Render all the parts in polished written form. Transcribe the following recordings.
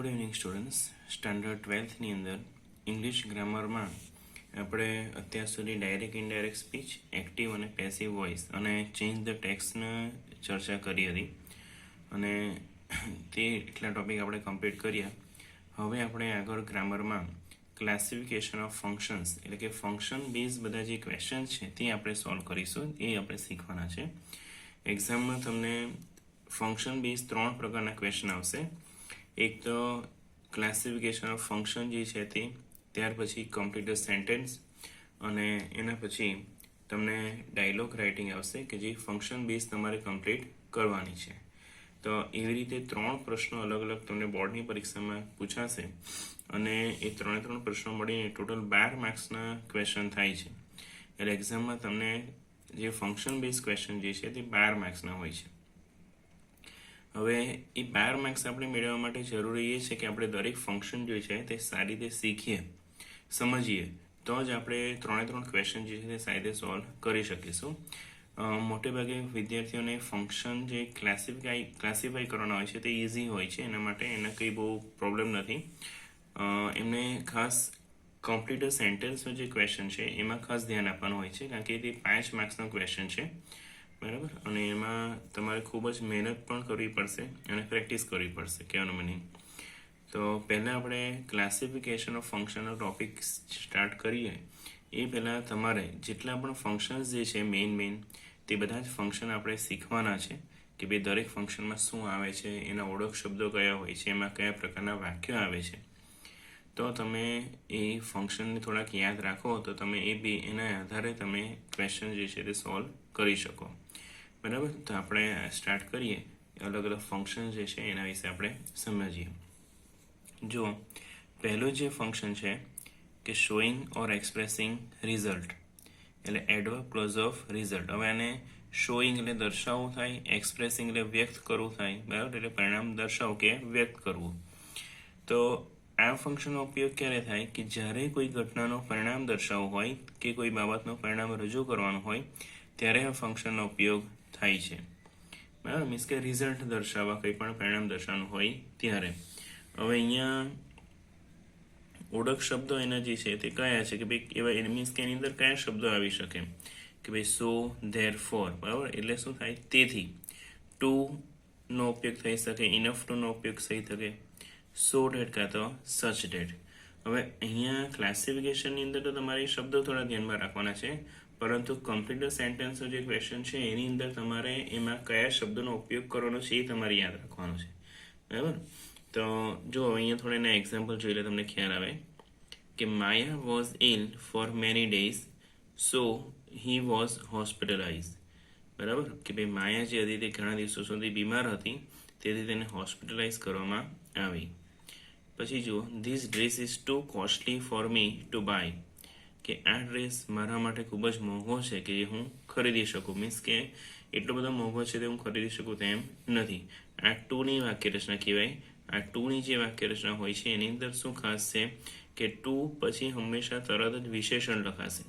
Good evening students. Standard 12થની અંદર English ગ્રામરમાં આપણે અત્યાર સુધી ડાયરેક્ટ ઇનડાયરેક્ટ સ્પીચ, એક્ટિવ અને પેસિવ વોઇસ અને ચેન્જ ધ ટેક્સ્ટને ચર્ચા કરી હતી અને તે એટલા ટોપિક આપણે કમ્પ્લીટ કર્યા. હવે આપણે આગળ ગ્રામરમાં ક્લાસિફિકેશન ઓફ ફંક્શન્સ એટલે કે ફંક્શન બેઝ બધા જે ક્વેશ્ચન છે તે આપણે સોલ્વ કરીશું. એ આપણે શીખવાના છે. એક્ઝામમાં તમને ફંક્શન બેઝ 3 પ્રકારના ક્વેશ્ચન આવશે. એક તો ક્લાસિફિકેશન ઓફ ફંક્શન જે છે તે, ત્યાર પછી કમ્પ્લીટ સેન્ટેન્સ અને એના પછી તમને ડાયલોગ રાઇટિંગ આવશે કે જે ફંક્શન બેઝ તમારે કમ્પ્લીટ કરવાની છે. તો એવી રીતે 3 પ્રશ્નો અલગ અલગ તમને બોર્ડની પરીક્ષામાં પૂછાશે અને એ 3 પ્રશ્નો મળીને ટોટલ 12 માર્ક્સના ક્વેશ્ચન થાય છે. એટલે એક્ઝામમાં તમને જે ફંક્શન બેઝ ક્વેશ્ચન જે છે તે 12 માર્ક્સના હોય છે. હવે એ 12 માર્ક્સ આપણે મેળવવા માટે જરૂરી એ છે કે આપણે દરેક ફંક્શન જે છે તે સારી રીતે શીખીએ, સમજીએ, તો જ આપણે 3 ક્વેશ્ચન જે છે તે સારી રીતે સોલ્વ કરી શકીશું. મોટેભાગે વિદ્યાર્થીઓને ફંક્શન જે ક્લાસિફાઈ કરવાના હોય છે તે ઇઝી હોય છે. એના માટે એના કંઈ બહુ પ્રોબ્લેમ નથી. એમને ખાસ કમ્પ્લીટ સેન્ટેન્સનો જે ક્વેશ્ચન છે એમાં ખાસ ધ્યાન આપવાનું હોય છે, કારણ કે તે 5 માર્ક્સનો ક્વેશ્ચન છે, બરાબર. અને એમાં તમારે ખૂબ જ મહેનત પણ કરવી પડશે અને પ્રેક્ટિસ કરવી પડશે, કહેવાનો મિનિંગ. તો પહેલાં આપણે ક્લાસિફિકેશન ઓફ ફંક્શનનો ટોપિક સ્ટાર્ટ કરીએ એ પહેલાં તમારે જેટલા પણ ફંક્શન્સ જે છે મેઇન તે બધા જ ફંક્શન આપણે શીખવાના છે કે ભાઈ દરેક ફંક્શનમાં શું આવે છે, એના ઓળખ શબ્દો કયા હોય છે, એમાં કયા પ્રકારના વાક્યો આવે છે. તો તમે એ ફંક્શનને થોડાક યાદ રાખો તો તમે એના આધારે તમે ક્વેશ્ચન જે છે તે સોલ્વ કરી શકો, બરાબર. તો આપણે સ્ટાર્ટ કરીએ. અલગ અલગ ફંક્શન જે છે એના વિશે આપણે સમજીએ. જો પહેલું જે ફંક્શન છે કે શોઈંગ ઓર એક્સપ્રેસિંગ રિઝલ્ટ, એટલે એડવર્બ ક્લોઝ ઓફ રિઝલ્ટ. હવે આને શોઈંગ એટલે દર્શાવવું થાય, એક્સપ્રેસિંગ એટલે વ્યક્ત કરવું થાય, બરાબર. એટલે પરિણામ દર્શાવવું કે વ્યક્ત કરવું. તો આ ફંક્શનનો ઉપયોગ ક્યારે થાય કે જ્યારે કોઈ ઘટનાનો પરિણામ દર્શાવવું હોય કે કોઈ બાબતનું પરિણામ રજૂ કરવાનું હોય ત્યારે આ ફંક્શનનો ઉપયોગ થાય છે, બરાબર. મીન્સ કે રિઝલ્ટ દર્શાવવા, કંઈ પણ પરિણામ દર્શાવવાનું હોય ત્યારે. હવે અહીંયા ઓળખ શબ્દો એના જે છે તે કયા છે કે ભાઈ એવા મીન્સ કે એની અંદર કયા શબ્દો આવી શકે કે ભાઈ સો, ધેર ફોર, બરાબર. એટલે શું થાય? તેથી. ટુ નો ઉપયોગ થઈ શકે, ઇનફ ટુ નો ઉપયોગ થઈ શકે, સો ડેટ કાં તો સચ ડેટ. હવે અહીંયા ક્લાસિફિકેશનની અંદર તો તમારે શબ્દો થોડા ધ્યાનમાં રાખવાના છે, પરંતુ કમ્પ્લીટ સેન્ટેન્સનો જે ક્વેશ્ચન છે એની અંદર તમારે એમાં કયા શબ્દોનો ઉપયોગ કરવાનો છે એ તમારે યાદ રાખવાનો છે, બરાબર. તો જો અહીંયા થોડા એના એક્ઝામ્પલ જોઈ લે તમને ખ્યાલ આવે કે Maya was ill for many days so he was hospitalise, બરાબર. કે ભાઈ માયા જે હતી તે ઘણા દિવસો સુધી બીમાર હતી, તેથી તેને હોસ્પિટલાઇઝ કરવામાં આવી. પછી જુઓ, this dress is too costly for me to buy, કે આ ડ્રેસ મારા માટે ખૂબ જ મોંઘો છે કે જે હું ખરીદી શકું. મીન્સ કે એટલો બધો મોંઘો છે તે હું ખરીદી શકું તેમ નથી. આ ટુની વાક્યરચના કહેવાય. આ ટુની જે વાક્યરચના હોય છે એની અંદર શું ખાસ છે કે ટુ પછી હંમેશા તરત જ વિશેષણ લખાશે,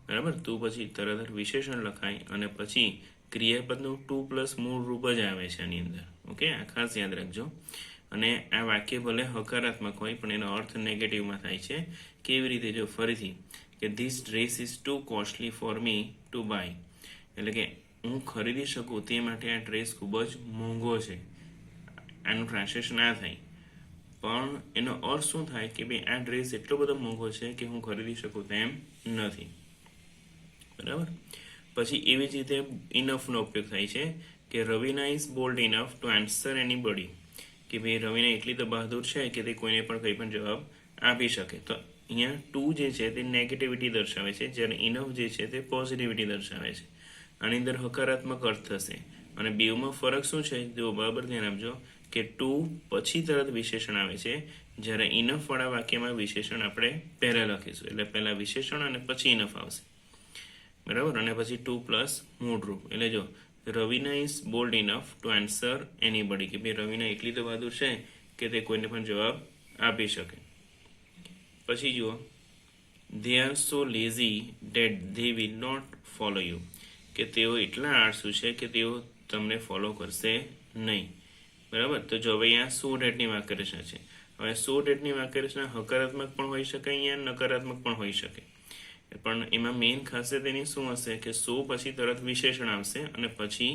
બરાબર. ટુ પછી તરત જ વિશેષણ લખાય અને પછી ક્રિયાપદનું ટુ પ્લસ મૂળ રૂપ જ આવે છે આની અંદર. ઓકે, આ ખાસ યાદ રાખજો. અને આ વાક્ય ભલે હકારાત્મક હોય પણ એનો અર્થ નેગેટિવમાં થાય છે. કેવી રીતે? જો ફરીથી કે this dress is too costly for me to buy, એટલે કે હું ખરીદી શકું તે માટે આ ડ્રેસ ખૂબ જ મોંઘો છે. આનું ટ્રાન્સલેશન આ થાય, પણ એનો અર્થ શું થાય કે ભાઈ આ ડ્રેસ એટલો બધો મોંઘો છે કે હું ખરીદી શકું તેમ નથી, બરાબર. પછી એવી જ રીતે ઇનફનો ઉપયોગ થાય છે કે Raveena is bold enough to answer anybody, કે ભાઈ રવિના એટલી તો બહાદુર છે કે તે કોઈને પણ કંઈ પણ જવાબ આપી શકે. તો અહીંયા ટુ જે છે તે નેગેટિવિટી દર્શાવે છે, જ્યારે ઇનફ જે છે તે પોઝિટિવિટી દર્શાવે છે. આની અંદર હકારાત્મક અર્થ થશે. અને બેવમાં ફરક શું છે જો બરાબર ધ્યાન આપજો કે ટુ પછી તરત વિશેષણ આવે છે, જ્યારે ઇનફવાળા વાક્યમાં વિશેષણ આપણે પહેલાં લખીશું. એટલે પહેલાં વિશેષણ અને પછી ઇનફ આવશે, બરાબર. અને પછી ટુ પ્લસ મૂળરૂપ. એટલે જો Raveena is bold enough to answer anybody, કે ભાઈ રવિના એટલી તો બહાદુર છે કે તે કોઈને પણ જવાબ આપી શકે. પછી જુઓ, they are so lazy that they will not follow you, કે તેઓ એટલા આળસુ છે કે તેઓ તમને ફોલો કરશે નહીં. બરાબર. તો જો હવે અહીંયા સો ડેટની વાક્યરચના છે. હવે સો ડેટની વાક્યરચના હકારાત્મક પણ હોઈ શકે, અહીંયા નકારાત્મક પણ હોઈ શકે, પણ એમાં મેઇન ખાસિયત એની શું હશે કે સો પછી તરત વિશેષણ આવશે અને પછી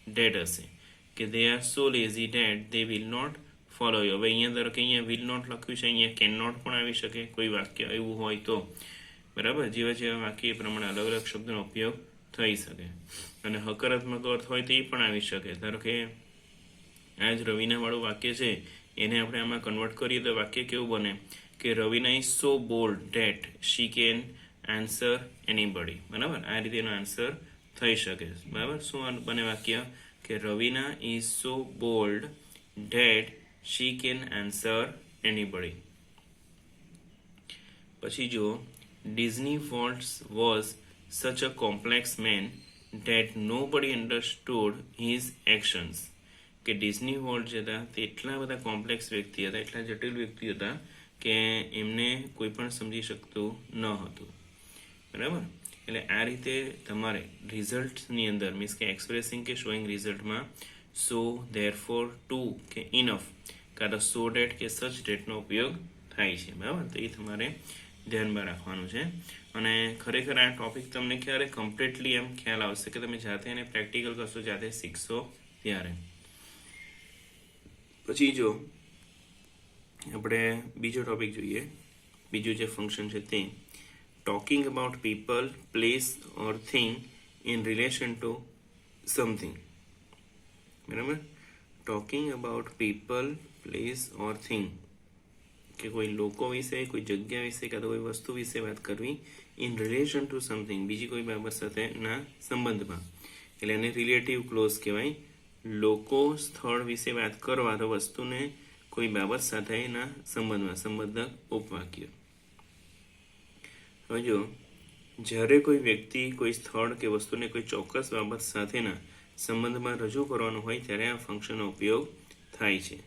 ડેટ હશે કે they are so lazy that they will not follow you. હવે અહીંયા ધારો કે અહીંયા વિલ નોટ લખ્યું છે, અહીંયા કેન નોટ પણ આવી શકે કોઈ વાક્ય એવું હોય તો. બરાબર. જેવા જેવા વાક્ય એ પ્રમાણે અલગ અલગ શબ્દનો ઉપયોગ થઈ શકે. અને હકારાત્મક અર્થ હોય તો એ પણ આવી શકે. ધારો કે આ જ રવિના વાળું વાક્ય છે, એને આપણે આમાં કન્વર્ટ કરીએ તો વાક્ય કેવું બને કે Raveena is so bold that she can answer anybody. બરાબર. આ રીતે એનો આન્સર થઈ શકે. બરાબર. શું બને વાક્ય કે Raveena is so bold that she can answer anybody. પછી જો Disney Walts was such a complex man that nobody understood his actions. કે ડિઝની વોલ્ટ જે હતા તે એટલા બધા કોમ્પ્લેક્સ વ્યક્તિ હતા, એટલા જટિલ વ્યક્તિ હતા કે એમને કોઈ પણ સમજી શકતું ન હતું. બરાબર. એટલે આ રીતે તમારે રિઝલ્ટની અંદર મીન્સ કે એક્સપ્રેસિંગ કે શોઈંગ રિઝલ્ટમાં સો, ધેરફોર, ટુ કે ઇનફ કાં તો સો ડેટ કે સચ ડેટનો ઉપયોગ થાય છે. બરાબર. તો એ તમારે ધ્યાનમાં રાખવાનું છે. અને ખરેખર આ ટોપિક તમને ક્યારે કમ્પ્લીટલી એમ ખ્યાલ આવશે કે તમે જાતે એને પ્રેક્ટિકલ કરશો, જાતે શીખશો ત્યારે. પછી જો આપણે બીજો ટોપિક જોઈએ, બીજું જે ફંક્શન છે તે talking about people, place or thing in relation to something. બરાબર. Talking about people, place or thing કે કોઈ લોકો વિશે, કોઈ જગ્યા વિશે કાં તો કોઈ વસ્તુ વિશે વાત કરવી ઇન રિલેશન ટુ સમથિંગ, બીજી કોઈ બાબત સાથેના સંબંધમાં. એટલે એને રિલેટિવ ક્લોઝ કહેવાય. લોકો, સ્થળ વિશે વાત કરવા તો વસ્તુને કોઈ બાબત સાથેના સંબંધમાં, સંબંધક ઉપવાક્ય. હવે જો જ્યારે કોઈ વ્યક્તિ, કોઈ સ્થળ કે વસ્તુને કોઈ ચોક્કસ બાબત સાથેના સંબંધમાં રજૂ કરવાનું હોય ત્યારે આ ફંક્શનનો ઉપયોગ થાય છે.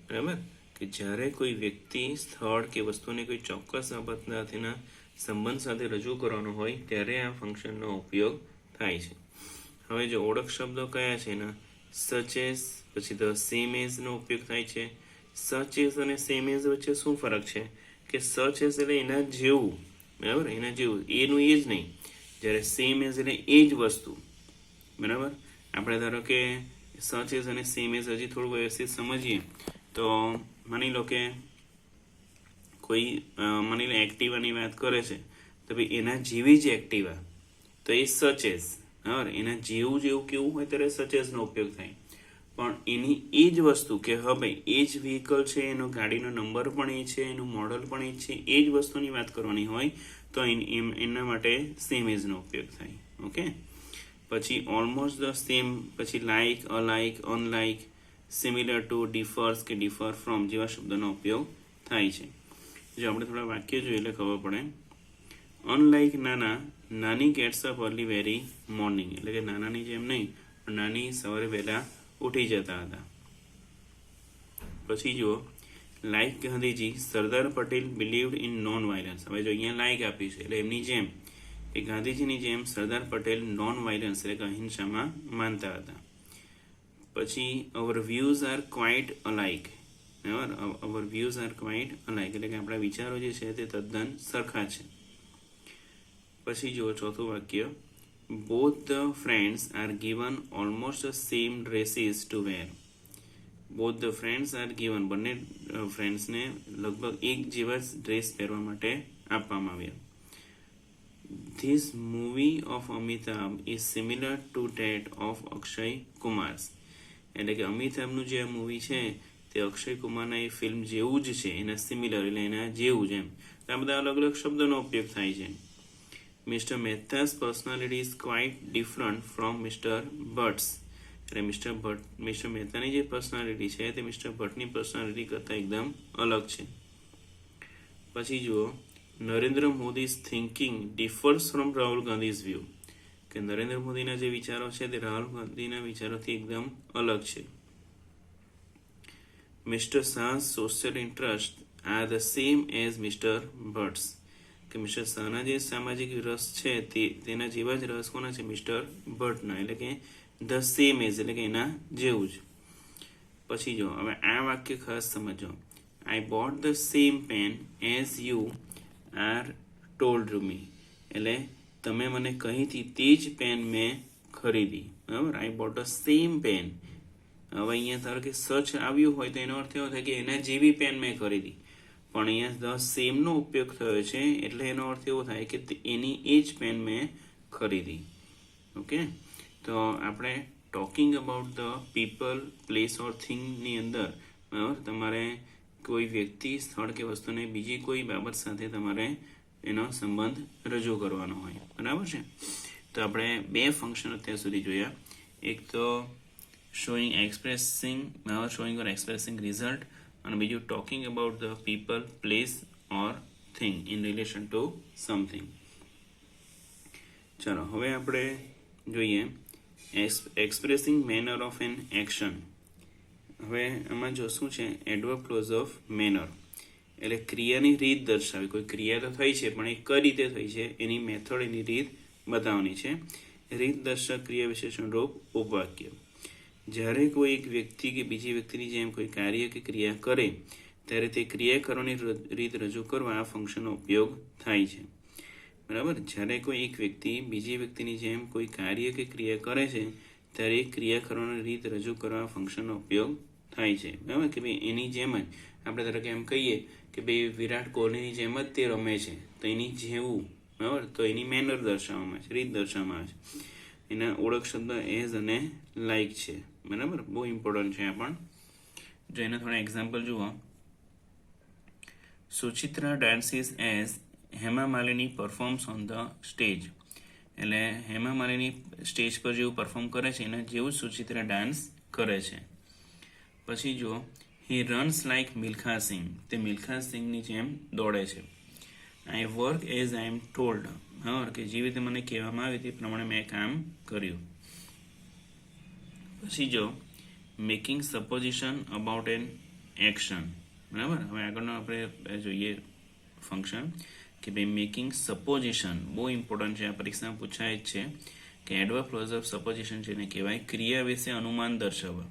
બરાબર. કે જ્યારે કોઈ વ્યક્તિ, સ્થળ કે વસ્તુને કોઈ ચોક્કસ બાબત સાથેના સંબંધ સાથે રજૂ કરવાનો હોય ત્યારે આ ફંક્શનનો ઉપયોગ થાય છે. હવે જો ઓળખ શબ્દો કયા છે એના સચ એઝ, પછી ધ સેમ એઝનો ઉપયોગ થાય છે. સચ એઝ અને સેમ એઝ વચ્ચે શું ફરક છે કે સચ એઝ એટલે એના જેવું. બરાબર. એના જેવું, એનું એ જ નહીં. જ્યારે સેમ એઝ એટલે એ જ વસ્તુ. બરાબર. આપણે ધારો કે સચ એઝ અને સેમ એઝ હજી થોડું વ્યવસ્થિત સમજીએ તો માની લો કે કોઈ માની લો એક્ટિવાની વાત કરે છે તો ભાઈ એના જેવી જ એક્ટિવા તો એ સચ એઝ. બરાબર. એના જેવું જેવું કેવું હોય ત્યારે સચ એઝનો ઉપયોગ થાય. પણ એની એ જ વસ્તુ કે હા ભાઈ એ જ વ્હીકલ છે, એનો ગાડીનો નંબર પણ એ છે, એનું મોડલ પણ એ છે, એ જ વસ્તુની વાત કરવાની હોય તો એના માટે સેમ એઝનો ઉપયોગ થાય. ઓકે. પછી ઓલમોસ્ટ ધ સેમ, પછી like, અલાઇક, unlike, similar two, differs કે ડિફર ફ્રોમ જેવા શબ્દોનો ઉપયોગ થાય છે. જો આપણે થોડા વાક્ય જોઈએ એટલે ખબર પડે. અનલાઇક નાના, નાની gets up early very morning. એટલે કે નાનાની જેમ નહીં, પણ નાની સવારે વહેલા ઉઠી જતા હતા. પછી જુઓ like Gandhiji, Sardar Patel believed in non violence. હવે જો અહીંયા લાઇક આપ્યું છે એટલે એમની જેમ કે ગાંધીજીની જેમ સરદાર પટેલ નોન વાયલન્સ એટલે કે અહિંસામાં માનતા હતા. પછી અવર વ્યૂઝ આર ક્વાઇટ અલાઇક. બરાબર. અવર વ્યૂઝ આર ક્વાઇટ અલાઇક એટલે કે આપણા વિચારો જે છે તે તદ્દન સરખા છે. પછી જુઓ ચોથું વાક્ય both the friends are given almost the same dresses to wear. Both the friends are given, બંને ફ્રેન્ડ્સને લગભગ એક જેવા જ ડ્રેસ પહેરવા માટે આપવામાં આવ્યા. This movie of Amitabh is similar to that of Akshay Kumar's. એટલે કે અમિતાભનું જે આ મૂવી છે તે અક્ષય કુમારના એ ફિલ્મ જેવું જ છે, એના સિમિલર એટલે એના જેવું જ એમ. આ બધા અલગ અલગ શબ્દોનો ઉપયોગ થાય છે. Mister Mehta's personality is quite different from Mr. Bhatt's. એટલે મિસ્ટર મહેતાની જે પર્સનાલિટી છે તે મિસ્ટર ભટ્ટની પર્સનાલિટી કરતાં એકદમ અલગ છે. પછી જુઓ Narendra મોદી's thinking differs from Rahul ગાંધી's view. કે નરેન્દ્ર મોદીના જે વિચારો છે તે રાહુલ ગાંધીના વિચારોથી એકદમ અલગ છે. Mister Shah's social interest are the same as Mr. Bhatt's. કે મિસ્ટર શાહના જે સામાજિક રસ છે તેના જેવા જ રસ કોના છે મિસ્ટર ભટ્ટના. એટલે કે ધ સેમ એઝ એટલે કે એના જેવું જ. પછી જો હવે આ વાક્ય ખાસ સમજો, I bought the same pen as you are told me, એટલે તમે મને કહી હતી તે જ પેન મેં ખરીદી, બરાબર. I bought the same pen. હવે અહીંયા ધારો કે સચ આવ્યું હોય તો એનો અર્થ એવો થાય કે એના જેવી પેન મેં ખરીદી, પણ અહીંયા ધ સેમનો ઉપયોગ થયો છે એટલે એનો અર્થ એવો થાય કે એની એ જ પેન મેં ખરીદી. ઓકે, તો આપણે talking about the people, place or થિંગની અંદર બરાબર તમારે કોઈ વ્યક્તિ, સ્થળ કે વસ્તુને બીજી કોઈ બાબત સાથે તમારે એનો સંબંધ રજૂ કરવાનો હોય, બરાબર છે. તો આપણે બે ફંક્શન અત્યાર સુધી જોયા, એક તો શોઈંગ એક્સપ્રેસિંગ, શોઈંગ ઓર એક્સપ્રેસિંગ રિઝલ્ટ, અને બીજું talking about the people, place or thing in relation to something. ચાલો હવે આપણે જોઈએ expressing manner of an action. હવે આમાં જો શું છે, એડવર્બ ક્લોઝ ઓફ મેનર, એટલે ક્રિયાની રીત દર્શાવી. કોઈ ક્રિયા તો થઈ છે પણ એ કઈ રીતે થઈ છે એની મેથડ, એની રીત બતાવવાની છે. રીત દર્શક ક્રિયા વિશેષણ રૂપ ઉપવાક્ય. જ્યારે કોઈ એક વ્યક્તિ કે બીજી વ્યક્તિની જેમ કોઈ કાર્ય કે ક્રિયા કરે ત્યારે તે ક્રિયા કરવાની રીત રજૂ કરવા આ ફંક્શનનો ઉપયોગ થાય છે, બરાબર. જ્યારે કોઈ એક વ્યક્તિ બીજી વ્યક્તિની જેમ કોઈ કાર્ય કે ક્રિયા કરે છે ત્યારે ક્રિયા કરવાની રીત રજૂ કરવા ફંક્શનનો ઉપયોગ થાય છે, બરાબર. કે ભાઈ એની જેમ જ આપણે ધારો કે એમ કહીએ કે ભાઈ વિરાટ કોહલીની જેમ જ તે રમે છે, તો એની જેવું, બરાબર, તો એની મેનર દર્શાવવામાં આવે છે, રીત દર્શાવવામાં આવે છે. એના ઓળખ શબ્દ એઝ અને લાઇક છે, બરાબર. બહુ ઇમ્પોર્ટન્ટ છે આ પણ. જો એના થોડા એક્ઝામ્પલ જુઓ. Suchitra dances as Hema Malini performs on the stage, એટલે હેમા માલિની સ્ટેજ પર જેવું પરફોર્મ કરે છે એના જેવું સુચિત્રા ડાન્સ કરે છે. પછી જો he runs like Milkha Singh, તે મિલ્ખા સિંહની જેમ દોડે છે. I work as I am told, હા, કે જેવી રીતે મને કહેવામાં આવી તે પ્રમાણે મેં કામ કર્યું. પછી જો making supposition about an action, બરાબર. હવે આગળનો આપણે જોઈએ ફંક્શન કે ભાઈ મેકિંગ સપોઝિશન બહુ ઇમ્પોર્ટન્ટ છે, આ પરીક્ષામાં પૂછાય જ છે કે એડવર્બ ક્લોઝ ઓફ સપોઝિશન છે એને કહેવાય ક્રિયા વિશે અનુમાન દર્શાવવા.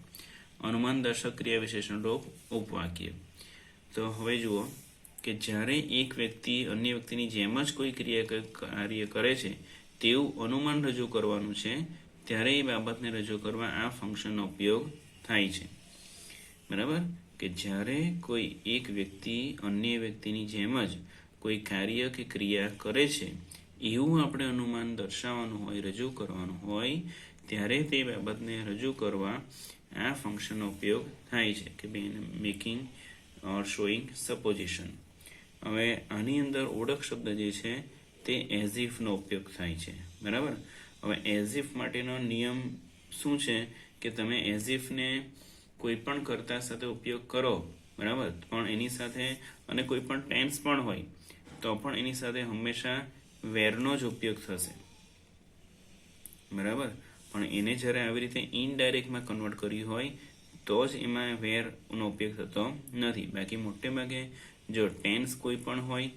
અનુમાન દર્શક ક્રિયા વિશેષણ રૂપ ઉપવાક્ય. તો હવે જુઓ કે જ્યારે એક વ્યક્તિ અન્ય વ્યક્તિની જેમ જ કોઈ ક્રિયા કાર્ય કરે છે તેવું અનુમાન રજૂ કરવાનું છે ત્યારે એ બાબતને રજૂ કરવા આ ફંક્શનનો ઉપયોગ થાય છે, બરાબર. કે જ્યારે કોઈ એક વ્યક્તિ અન્ય વ્યક્તિની જેમ જ કોઈ કાર્ય કે ક્રિયા કરે છે એવું આપણે અનુમાન દર્શાવવાનું હોય, રજૂ કરવાનું હોય ત્યારે તે બાબતને રજૂ કરવા આ ફંક્શનનો ઉપયોગ થાય છે કે ભાઈ મેકિંગ ઓર શોઈંગ સપોઝિશન. હવે આની અંદર ઓળખ શબ્દ જે છે તે એઝ ઇફનો ઉપયોગ થાય છે, બરાબર. હવે એઝ ઇફ માટેનો નિયમ શું છે કે તમે એઝ ઇફને કોઈ પણ કર્તા સાથે ઉપયોગ કરો, બરાબર, પણ એની સાથે અને કોઈ પણ ટેન્સ પણ હોય તો પણ એની સાથે હંમેશા વેરનો જ ઉપયોગ થશે, બરાબર. પણ એને જ્યારે આવી રીતે ઇનડાયરેક્ટમાં કન્વર્ટ કર્યું હોય તો જ એમાં વેરનો ઉપયોગ થતો નથી. બાકી મોટે ભાગે જો ટેન્સ કોઈ પણ હોય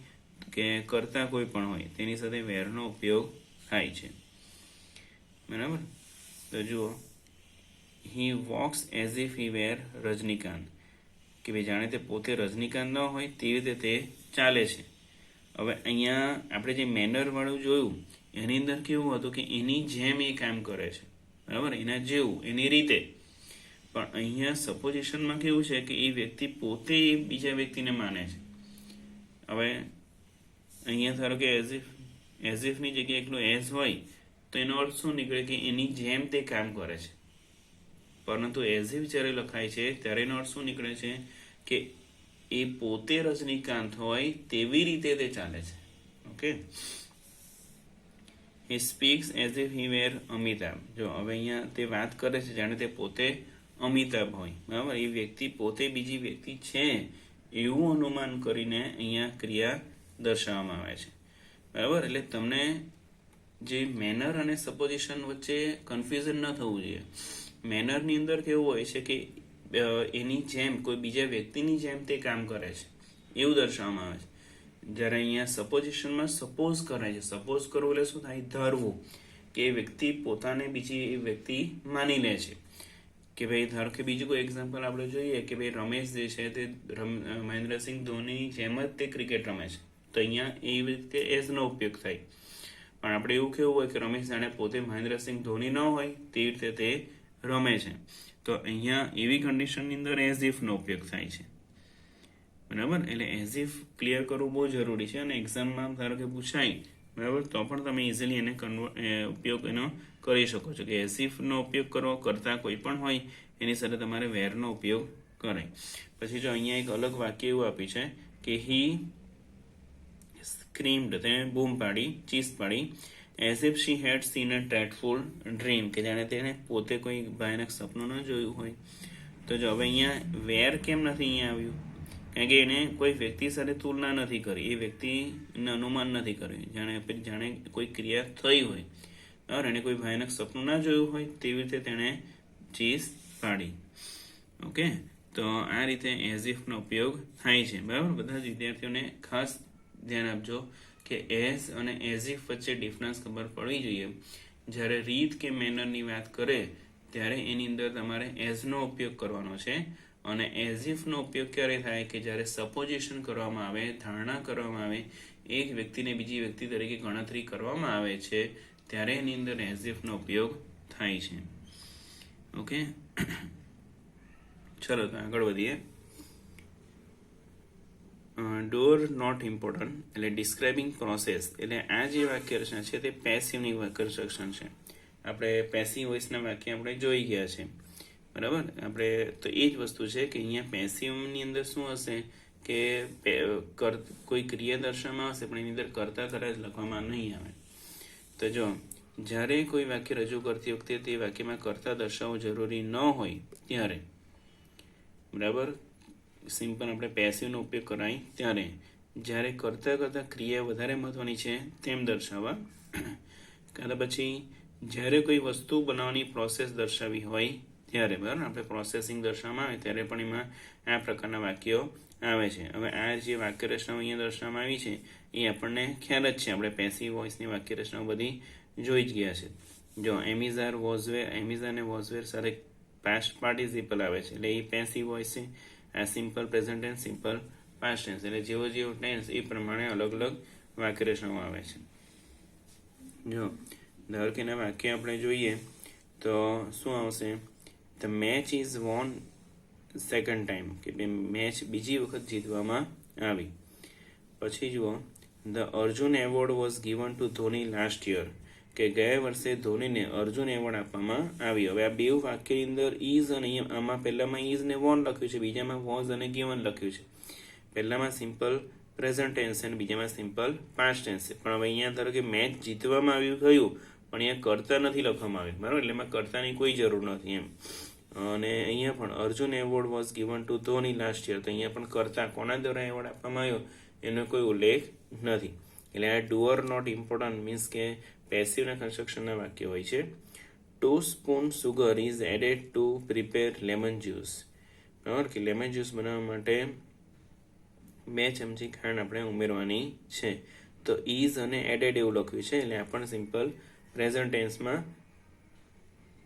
કે કર્તા કોઈ પણ હોય તેની સાથે વેરનો ઉપયોગ થાય છે, બરાબર. તો જુઓ હી વોક્સ એઝ ઇફ હી વેર રજનીકાંત, કે ભાઈ જાણે તે પોતે રજનીકાંત ન હોય તેવી રીતે તે ચાલે છે. હવે અહીંયા આપણે જે મેનર વાળું જોયું એની અંદર કેવું હતું કે એની જેમ એ કામ કરે છે, બરાબર, એના જેવું, એની રીતે. પણ અહીંયા સપોઝિશનમાં કેવું છે કે એ વ્યક્તિ પોતે બીજા વ્યક્તિને માને છે. હવે અહીંયા ધારો કે એઝ ઇફની જગ્યાએ એકલું એઝ હોય તો એનો અર્થ શું નીકળે કે એની જેમ તે કામ કરે છે. પરંતુ એઝ ઇફ જ્યારે લખાય છે ત્યારે એનો અર્થ શું નીકળે છે કે એ પોતે રજનીકાંત હોય તેવી રીતે તે ચાલે છે. Okay, he speaks as if he were Amitabh. જો હવે અહીંયા તે વાત કરે છે જાણે તે પોતે અમિતાભ હોય, બરાબર. એ વ્યક્તિ પોતે બીજી વ્યક્તિ છે એવું અનુમાન કરીને અહીંયા ક્રિયા દર્શાવવામાં આવે છે, બરાબર. એટલે તમને જે મેનર અને સપોઝિશન વચ્ચે કન્ફ્યુઝન ન થવું જોઈએ. મેનરની અંદર કેવું હોય છે કે એની જેમ કોઈ બીજા વ્યક્તિની જેમ તે કામ કરે છે એવું દર્શાવવામાં આવે છે. જ્યારે અહીંયા સપોઝિશનમાં સપોઝ કરાય છે. સપોઝ કરવું એટલે શું થાય? ધારવું કે એ વ્યક્તિ પોતાને બીજી વ્યક્તિ માની લે છે કે ભાઈ ધારો કે બીજું કોઈ એક્ઝામ્પલ આપણે જોઈએ કે ભાઈ રમેશ જે છે તે મહેન્દ્રસિંહ ધોનીની જેમ જ તે ક્રિકેટ રમે છે, તો અહીંયા એવી રીતે એઝનો ઉપયોગ થાય. પણ આપણે એવું કેવું હોય કે રમેશ જાણે પોતે મહેન્દ્રસિંહ ધોની ન હોય તેવી રીતે તે રમે છે, તો અહીંયા એવી કન્ડિશનની અંદર એઝ ઇફનો ઉપયોગ થાય છે. બરાબર, એટલે એઝ ઇફ ક્લિયર કરવું બહુ જરૂરી છે અને એક્ઝામમાં ધારો કે પૂછાય બરાબર તો પણ તમે ઇઝીલી એને ઉપયોગ એનો કરી શકો છો કે એઝ ઇફનો ઉપયોગ કરવો કરતા કોઈ પણ હોય એની સાથે તમારે વેરનો ઉપયોગ કરાય. પછી જો અહીંયા એક અલગ વાક્ય એવું આપ્યું છે કે હી સ્ક્રીમ્ડ, તેને બૂમ પાડી, ચીસ પાડી, as if she had seen a dreadful dream, કે જાણે તેને પોતે કોઈ ભયાનક સપનું ન જોયું હોય. તો જો હવે અહીંયા વેર કેમ નથી અહીંયા આવ્યું? કારણ કે એને કોઈ વ્યક્તિ સાથે તુલના નથી કરી, એ વ્યક્તિને અનુમાન નથી કર્યું, જાણે કોઈ ક્રિયા થઈ હોય બરાબર, એને કોઈ ભયાનક સપનું ના જોયું હોય તેવી રીતે તેણે ચીસ પાડી. ઓકે, તો આ રીતે એઝ ઇફનો ઉપયોગ થાય છે. બરાબર, બધા જ વિદ્યાર્થીઓને ખાસ ધ્યાન આપજો કે એઝ અને એઝ ઇફ વચ્ચે ડિફરન્સ ખબર પડવી જોઈએ. જ્યારે રીત કે મેનરની વાત કરે ત્યારે એની અંદર તમારે એઝનો ઉપયોગ કરવાનો છે, અને એઝ ઇફનો ઉપયોગ ક્યારે થાય કે જ્યારે સપોઝિશન કરવામાં આવે, ધારણા કરવામાં આવે, એક વ્યક્તિને બીજી વ્યક્તિ તરીકે ગણતરી કરવામાં આવે છે ત્યારે એની અંદર એઝ ઇફનો ઉપયોગ થાય છે. ઓકે, ચલો તો આગળ વધીએ. ડોર નોટ ઇમ્પોર્ટન્ટ એટલે ડિસ્ક્રાઇબિંગ પ્રોસેસ, એટલે આ જે વાક્ય રચના છે તે પેસિવની વાક્ય રચના છે. આપણે પેસિવ વોઇસના વાક્ય આપણે જોઈ ગયા છે બરાબર. આપણે તો એ જ વસ્તુ છે કે અહીંયા પેસિવની અંદર શું હશે કે કોઈ ક્રિયા દર્શાવવામાં આવશે પણ એની અંદર કરતા કદાચ લખવામાં નહીં આવે. તો જો જ્યારે કોઈ વાક્ય રજૂ કરતી વખતે તે વાક્યમાં કરતા દર્શાવવું જરૂરી ન હોય ત્યારે બરાબર સિમ્પલ આપણે પેસિવનો ઉપયોગ કરાય ત્યારે, જ્યારે કરતા ક્રિયા વધારે મહત્વની છે તેમ દર્શાવવા, કાં પછી જ્યારે કોઈ વસ્તુ બનાવવાની પ્રોસેસ દર્શાવી હોય ત્યારે બરાબર આપણે પ્રોસેસિંગ દર્શાવવામાં આવે ત્યારે પણ એમાં આ પ્રકારના વાક્યો આવે છે. હવે આ જે વાક્ય રચનાઓ અહીંયા દર્શાવવામાં આવી છે એ આપણને ખ્યાલ જ છે, આપણે પેસિવ વોઇસની વાક્ય રચનાઓ બધી જોઈ જ ગયા છે. જો એમિઝાર વોઝવેર, એમિઝાર અને વોઝવેર સાથે પાસ્ટ પાર્ટિસિપલ આવે છે એટલે એ પેસિવ વોઇસ છે. આ simple present tense, simple past tense, એટલે જેવો ટેન્સ એ પ્રમાણે અલગ અલગ વાક્ય રચનાઓ આવે છે. જો ધારો કે એના વાક્ય આપણે જોઈએ તો શું આવશે? The match is won second time, કે મેચ બીજી વખત જીતવામાં આવી. પછી જુઓ the Arjuna award was given to Dhoni last year, કે ગયા વર્ષે ધોનીને અર્જુન એવોર્ડ આપવામાં આવ્યો. હવે આ બે વાક્યની અંદર ઇઝ અને આમાં પહેલામાં ઇઝ ને વોન લખ્યું છે, બીજામાં વોઝ અને ગિવન લખ્યું છે. પહેલામાં સિમ્પલ પ્રેઝન્ટ ટેન્સ અને બીજામાં સિમ્પલ પાસ્ટ ટેન્સ છે. પણ હવે અહીંયા ધારો કે મેચ જીતવામાં આવ્યું થયું પણ અહીંયા કરતા નથી લખવામાં આવ્યું બરાબર, એટલે એમાં કરતાની કોઈ જરૂર નથી એમ. અને અહીંયા પણ Arjun award was given to Dhoni last year, તો અહીંયા પણ કરતા કોના દ્વારા એવોર્ડ આપવામાં આવ્યો એનો કોઈ ઉલ્લેખ નથી. એટલે આ ડુઅર નોટ ઇમ્પોર્ટન્ટ મીન્સ કે પેસિવના કન્સ્ટ્રક્શનના વાક્ય હોય છે. 2 spoon sugar is added to prepare lemon juice, બરાબર કે લેમન જ્યુસ બનાવવા માટે 2 ચમચી ખાંડ આપણે ઉમેરવાની છે. તો ઇઝ અને એડેડ એવું લખ્યું છે એટલે આ પણ સિમ્પલ પ્રેઝન્ટ ટેન્સમાં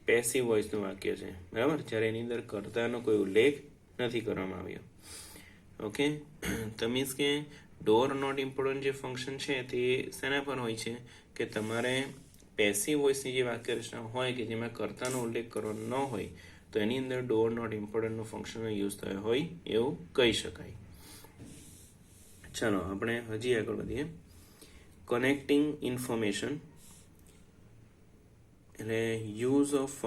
પેસિવ વોઇસનું વાક્ય છે બરાબર, જ્યારે એની અંદર કર્તાનો કોઈ ઉલ્લેખ નથી કરવામાં આવ્યો. ઓકે, તો મીન્સ કે ડોર નોટ ઇમ્પોર્ટન્ટ જે ફંક્શન છે તે શેના પર હોય છે કે તમારે પેસિવ વોઇસની જે વાક્ય રચના હોય કે જેમાં કર્તાનો ઉલ્લેખ કરવાનો ન હોય તો એની અંદર ડોર નોટ ઇમ્પોર્ટન્ટનું ફંક્શનનો યુઝ થયો હોય એવું કહી શકાય. ચાલો આપણે હજી આગળ વધીએ. કનેક્ટિંગ ઇન્ફોર્મેશન એટલે યુઝ ઓફ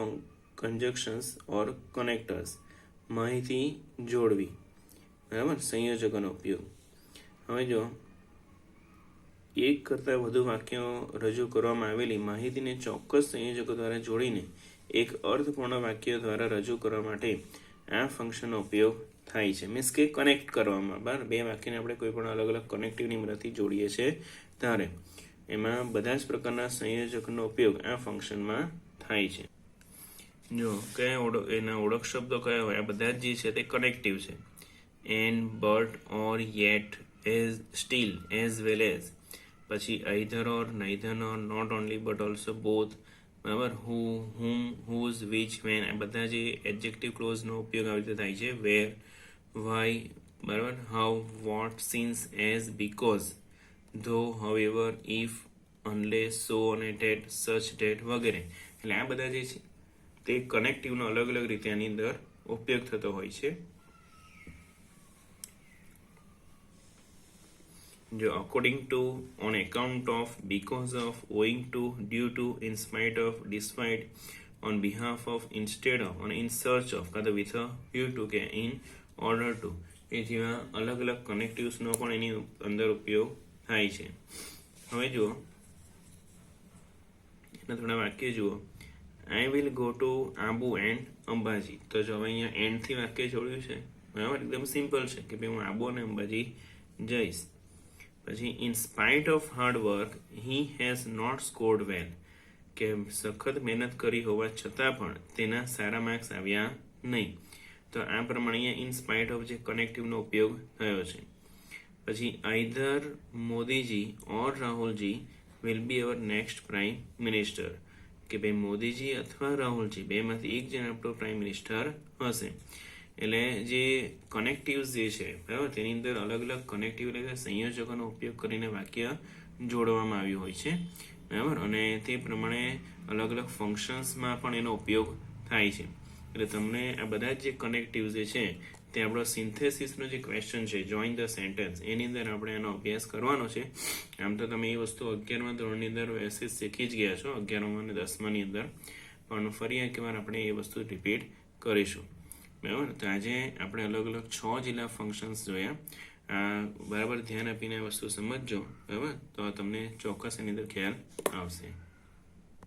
કન્જક્શન્સ ઓર કનેક્ટર્સ, માહિતી જોડવી બરાબર, સંયોજકોનો ઉપયોગ. હવે જો એક કરતાં વધુ વાક્યો રજૂ કરવામાં આવેલી માહિતીને ચોક્કસ સંયોજકો દ્વારા જોડીને એક અર્થપૂર્ણ વાક્ય દ્વારા રજૂ કરવા માટે આ ફંક્શનનો ઉપયોગ થાય છે. મીન્સ કે કનેક્ટ કરવામાં, બરાબર, બે વાક્યને આપણે કોઈ પણ અલગ અલગ કનેક્ટિવની મદદથી જોડીએ છીએ ત્યારે એમાં બધા જ પ્રકારના સંયોજકનો ઉપયોગ આ ફંક્શનમાં થાય છે. જો કયા એના ઓળખ શબ્દો કયા હોય, આ બધા જ જે છે તે કનેક્ટિવ છે. And, but, or, yet, as, still, as well as, પછી either or, neither or, not only but also both, બરાબર, who, whom, whose, which, when, આ બધા જે એડજેક્ટિવ ક્લોઝનો ઉપયોગ આવી રીતે થાય છે. વેર, વાય, બરાબર, how, what, since, as, because, though, however, if, unless, so અને ડેટ, સચ, ડેટ વગેરે. એટલે આ બધા જે છે તે કનેક્ટિવનો અલગ અલગ રીતે આની અંદર ઉપયોગ થતો હોય છે. જો according to, on account of, because of, owing to, due to, in spite of, despite, on behalf of, instead of અને ઇન સર્ચ ઓફ, કાં તો વિથ અ વ્યૂ ટુ કે ઇન ઓર્ડર ટુ, એ જેવા અલગ અલગ કનેક્ટિવ્સનો પણ એની અંદર ઉપયોગ થાય છે. હવે જુઓ એના થોડા વાક્ય જુઓ. I will go to Abu and Ambaji. તો જો હવે અહીંયા એન્ડથી વાક્ય જોડ્યું છે, બરાબર, એકદમ સિમ્પલ છે કે ભાઈ હું આબુ અને અંબાજી જઈશ. પછી in spite of hard work he has not scored well, કે સખત મહેનત કરી હોવા છતાં પણ તેના સારા માર્ક્સ આવ્યા નહીં. તો આ પ્રમાણે અહીંયા ઇન સ્પાઇટ ઓફ જે કનેક્ટિવનો ઉપયોગ થયો છે. પછી either Modiji or Rahulji will be our next prime minister, કે ભાઈ મોદીજી અથવા રાહુલજી બેમાંથી એક જણ આપણો પ્રાઇમ મિનિસ્ટર હશે. એટલે જે કનેક્ટિવ્સ જે છે, બરાબર, તેની અંદર અલગ અલગ કનેક્ટિવ એટલે સંયોજકોનો ઉપયોગ કરીને વાક્ય જોડવામાં આવ્યું હોય છે, બરાબર, અને તે પ્રમાણે અલગ અલગ ફંક્શન્સમાં પણ એનો ઉપયોગ થાય છે. એટલે તમને આ બધા જ જે કનેક્ટિવ્સ જે છે તે આપણો સિન્થેસિસનો જે ક્વેશ્ચન છે, જોઈન ધ સેન્ટેન્સ, એની અંદર આપણે એનો અભ્યાસ કરવાનો છે. આમ તો તમે એ વસ્તુ 11મા ધોરણની અંદર વ્યવસ્થિત શીખી જ ગયા છો, 11મા અને 10માની અંદર, પણ ફરી એકવાર આપણે એ વસ્તુ રિપીટ કરીશું, બરાબર. તો આજે આપણે અલગ અલગ 6 જેટલા ફંક્શન્સ જોયા. બરાબર ધ્યાન આપીને આ વસ્તુ સમજજો, બરાબર, તો તમને ચોક્કસ એની અંદર ખ્યાલ આવશે.